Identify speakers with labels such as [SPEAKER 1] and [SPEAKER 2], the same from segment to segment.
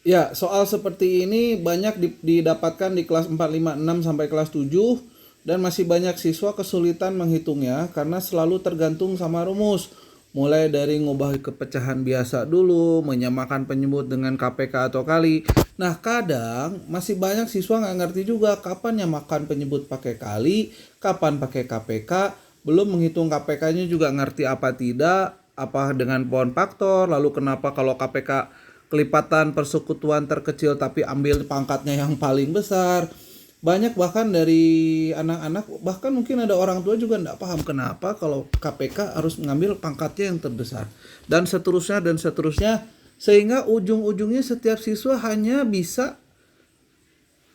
[SPEAKER 1] Ya, soal seperti ini banyak didapatkan di kelas 4, 5, 6 sampai kelas 7 dan masih banyak siswa kesulitan menghitungnya karena selalu tergantung sama rumus. Mulai dari ngubah kepecahan biasa dulu, menyamakan penyebut dengan KPK atau kali. Nah, kadang masih banyak siswa nggak ngerti juga kapan nyamakan penyebut pakai kali, kapan pakai KPK, belum menghitung KPK-nya juga ngerti apa tidak, apa dengan pohon faktor, lalu kenapa kalau KPK kelipatan persekutuan terkecil tapi ambil pangkatnya yang paling besar. Banyak bahkan dari anak-anak, bahkan mungkin ada orang tua juga tidak paham kenapa kalau KPK harus mengambil pangkatnya yang terbesar. Dan seterusnya. Sehingga ujung-ujungnya setiap siswa hanya bisa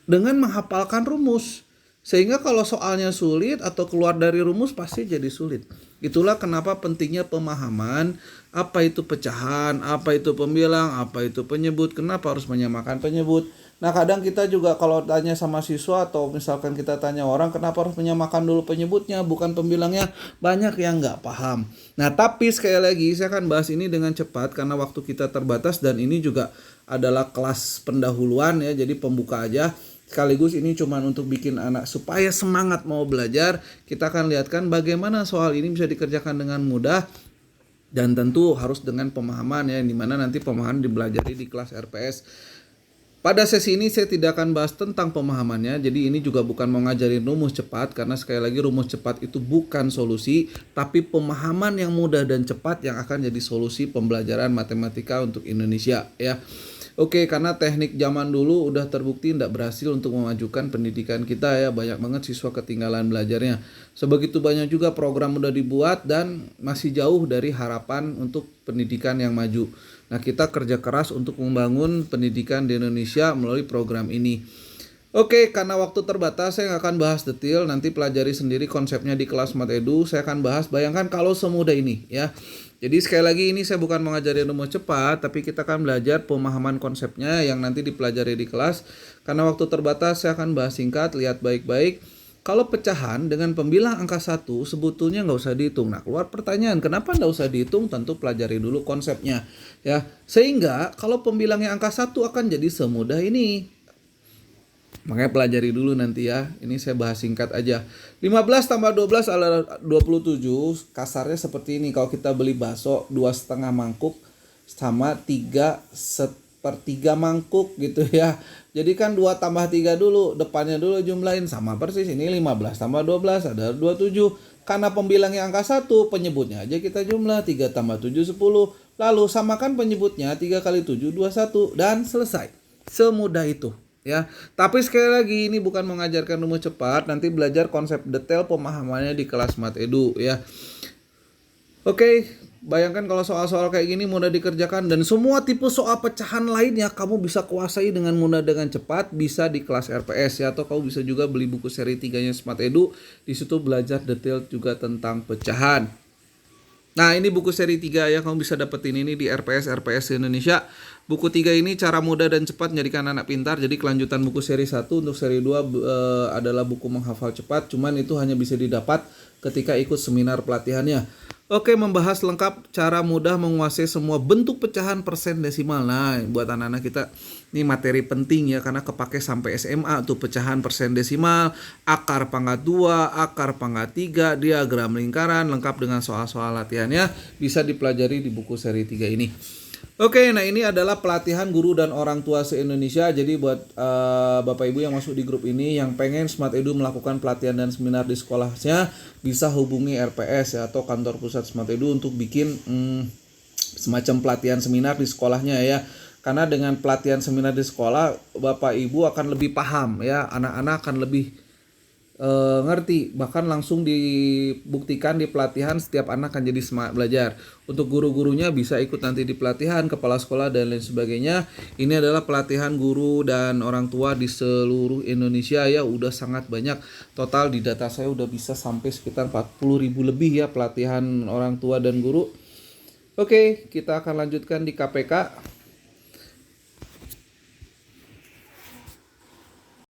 [SPEAKER 1] dengan menghafalkan rumus. Sehingga kalau soalnya sulit atau keluar dari rumus pasti jadi sulit. Itulah kenapa pentingnya pemahaman apa itu pecahan, apa itu pembilang, apa itu penyebut, kenapa harus menyamakan penyebut. Nah, kadang kita juga kalau tanya sama siswa atau misalkan kita tanya orang kenapa harus menyamakan dulu penyebutnya bukan pembilangnya, banyak yang nggak paham. Nah, tapi sekali lagi saya akan bahas ini dengan cepat karena waktu kita terbatas dan ini juga adalah kelas pendahuluan ya, jadi pembuka aja. Sekaligus ini cuma untuk bikin anak supaya semangat mau belajar. Kita akan lihatkan bagaimana soal ini bisa dikerjakan dengan mudah dan tentu harus dengan pemahaman ya, dimana nanti pemahaman dipelajari di kelas RPS. Pada sesi ini saya tidak akan bahas tentang pemahamannya, jadi ini juga bukan mau ngajarin rumus cepat, karena sekali lagi rumus cepat itu bukan solusi, tapi pemahaman yang mudah dan cepat yang akan jadi solusi pembelajaran matematika untuk Indonesia ya. Oke, karena teknik zaman dulu udah terbukti tidak berhasil untuk memajukan pendidikan kita ya. Banyak banget siswa ketinggalan belajarnya. Sebegitu banyak juga program udah dibuat dan masih jauh dari harapan untuk pendidikan yang maju. Nah, kita kerja keras untuk membangun pendidikan di Indonesia melalui program ini. Oke, karena waktu terbatas saya nggak akan bahas detail, nanti pelajari sendiri konsepnya di kelas Mat Edu. Saya akan bahas, bayangkan kalau semudah ini ya. Jadi sekali lagi ini saya bukan mengajari rumus cepat, tapi kita akan belajar pemahaman konsepnya yang nanti dipelajari di kelas. Karena waktu terbatas saya akan bahas singkat, lihat baik-baik. Kalau pecahan dengan pembilang angka 1 sebetulnya nggak usah dihitung. Nah, keluar pertanyaan, kenapa nggak usah dihitung? Tentu pelajari dulu konsepnya ya. Sehingga kalau pembilangnya angka 1 akan jadi semudah ini. Makanya pelajari dulu nanti ya. Ini saya bahas singkat aja. 15 tambah 12 adalah 27. Kasarnya seperti ini. Kalau kita beli bakso 2,5 mangkuk sama 3/3 mangkuk gitu ya. Jadi kan 2 tambah 3 dulu. Depannya dulu jumlahin sama persis. Ini 15 tambah 12 adalah 27. Karena pembilangnya angka 1, penyebutnya aja kita jumlah. 3 tambah 7, 10. Lalu samakan penyebutnya 3 kali 7, 21. Dan selesai. Semudah itu. Ya, tapi sekali lagi ini bukan mengajarkan rumus cepat, nanti belajar konsep detail pemahamannya di kelas Mat Edu ya. Oke, bayangkan kalau soal-soal kayak gini mudah dikerjakan dan semua tipe soal pecahan lainnya kamu bisa kuasai dengan mudah dengan cepat, bisa di kelas RPS ya, atau kamu bisa juga beli buku seri 3-nya Smart Edu, di situ belajar detail juga tentang pecahan. Nah, ini buku seri 3 ya, kamu bisa dapetin ini di RPS Indonesia. Buku 3 ini cara mudah dan cepat menjadikan anak pintar. Jadi kelanjutan buku seri 1, untuk seri 2 adalah buku menghafal cepat. Cuman itu hanya bisa didapat ketika ikut seminar pelatihannya. Oke, membahas lengkap cara mudah menguasai semua bentuk pecahan persen desimal. Nah, buat anak-anak kita ini materi penting ya, karena kepake sampai SMA tuh pecahan persen desimal, akar pangkat 2, akar pangkat 3, diagram lingkaran, lengkap dengan soal-soal latihannya, bisa dipelajari di buku seri 3 ini. Oke, nah ini adalah pelatihan guru dan orang tua se-Indonesia. Jadi buat Bapak Ibu yang masuk di grup ini yang pengen Smart Edu melakukan pelatihan dan seminar di sekolahnya, bisa hubungi RPS ya, atau kantor pusat Smart Edu untuk bikin semacam pelatihan seminar di sekolahnya ya. Karena dengan pelatihan seminar di sekolah, Bapak Ibu akan lebih paham ya, anak-anak akan lebih ngerti, bahkan langsung dibuktikan di pelatihan setiap anak akan jadi semangat belajar. Untuk guru-gurunya bisa ikut nanti di pelatihan, kepala sekolah dan lain sebagainya. Ini adalah pelatihan guru dan orang tua di seluruh Indonesia ya, udah sangat banyak. Total di data saya udah bisa sampai sekitar 40.000 lebih ya pelatihan orang tua dan guru. Oke, kita akan lanjutkan di KPK.